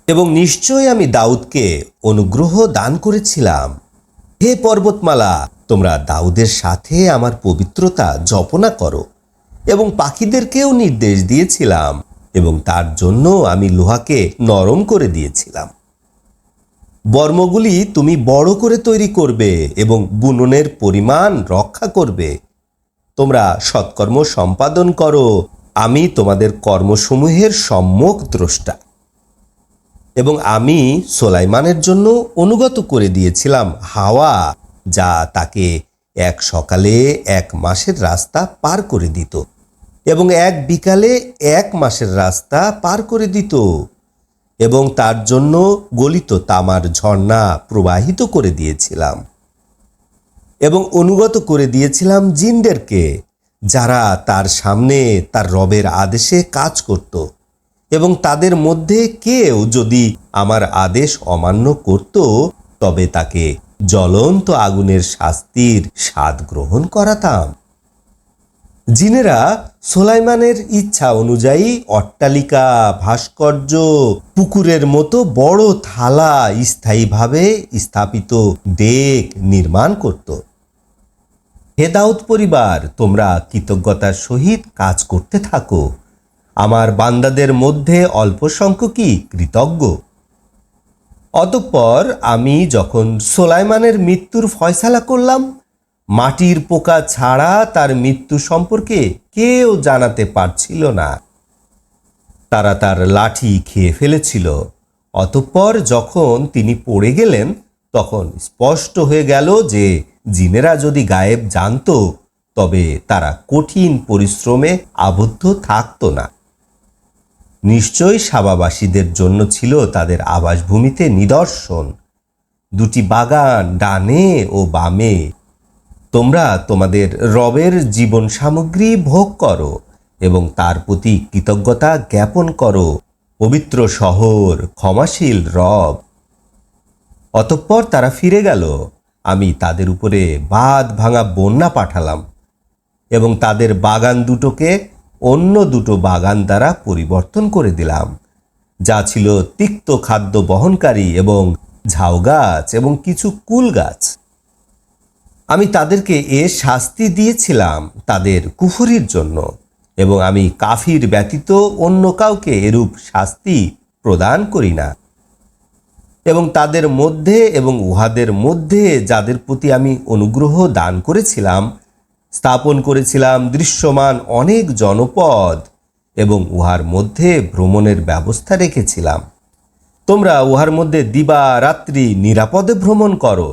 এবং নিশ্চয় আমি দাউদকে অনুগ্রহ দান করেছিলাম। হে পর্বতমালা, তোমরা দাউদের সাথে আমার পবিত্রতা জপনা করো। এবং পাখিদেরকেও নির্দেশ দিয়েছিলাম, এবং তার জন্য আমি লোহাকে নরম করে দিয়েছিলাম। বর্মগুলি তুমি বড় করে তৈরি করবে এবং বুননের পরিমাণ রক্ষা করবে। তোমরা সৎকর্ম সম্পাদন করো, আমি তোমাদের কর্মসমূহের সম্যক দ্রষ্টা। এবং আমি সোলাইমানের জন্য অনুগত করে দিয়েছিলাম হাওয়া, যা তাকে এক সকালে 1 মাসের রাস্তা পার করে দিত এবং এক বিকালে 1 মাসের রাস্তা পার করে দিত। এবং তার জন্য গলিত তামার ঝর্ণা প্রবাহিত করে দিয়েছিলাম। এবং অনুগত করে দিয়েছিলাম জিনদেরকে, যারা তার সামনে তার রবের আদেশে কাজ করত। এবং তাদের মধ্যে কেউ যদি আমার আদেশ অমান্য করত, তবে তাকে জ্বলন্ত আগুনের শাস্তির স্বাদ গ্রহণ করাতাম। জিনেরা সোলাইমানের ইচ্ছা অনুযায়ী অট্টালিকা, ভাস্কর্য, পুকুরের মতো বড় থালা, স্থায়ীভাবে স্থাপিত ডেক নির্মাণ করত। হে দাউদ পরিবার, তোমরা কৃতজ্ঞতার সহিত কাজ করতে থাকো। আমার বান্দাদের মধ্যে অল্প সংখ্যকই কৃতজ্ঞ। অতঃপর আমি যখন সোলাইমানের মৃত্যুর ফয়সালা করলাম, মাটির পোকা ছাড়া তার মৃত্যু সম্পর্কে কেউ জানাতে পারছিল না। তারা তার লাঠি খেয়ে ফেলেছিল। অতঃপর যখন তিনি পড়ে গেলেন, তখন স্পষ্ট হয়ে গেল যে জিনেরা যদি গায়েব জানত, তবে তারা কঠিন পরিশ্রমে আবদ্ধ থাকত না। নিশ্চয়ই সাবাবাসীদের জন্য ছিল তাদের আবাসভূমিতে নিদর্শন, 2টি বাগান ডানে ও বামে। তোমরা তোমাদের রবের জীবন সামগ্রী ভোগ করো এবং তার প্রতি কৃতজ্ঞতা জ্ঞাপন করো। পবিত্র শহর, ক্ষমাশীল রব। অতঃপর তারা ফিরে গেল। আমি তাদের উপরে বাঁধ ভাঙা বন্যা পাঠালাম এবং তাদের বাগান দুটোকে অন্য 2টো বাগান দ্বারা পরিবর্তন করে দিলাম, যা ছিল তিক্ত খাদ্য বহনকারী এবং ঝাউ গাছ এবং কিছু কুল গাছ। আমি তাদেরকে শাস্তি দিয়েছিলাম তাদের কুফরির জন্য, এবং আমি কাফির ব্যতীত অন্য কাউকে এরূপ শাস্তি প্রদান করি না। এবং তাদের মধ্যে এবং উহাদের মধ্যে যাদের প্রতি আমি অনুগ্রহ দান করেছিলাম, স্থাপন করেছিলাম দৃশ্যমান অনেক জনপদ এবং উহার মধ্যে ভ্রমণের ব্যবস্থা রেখেছিলাম। তোমরা উহার মধ্যে দিবা রাত্রি নিরাপদে ভ্রমণ করো।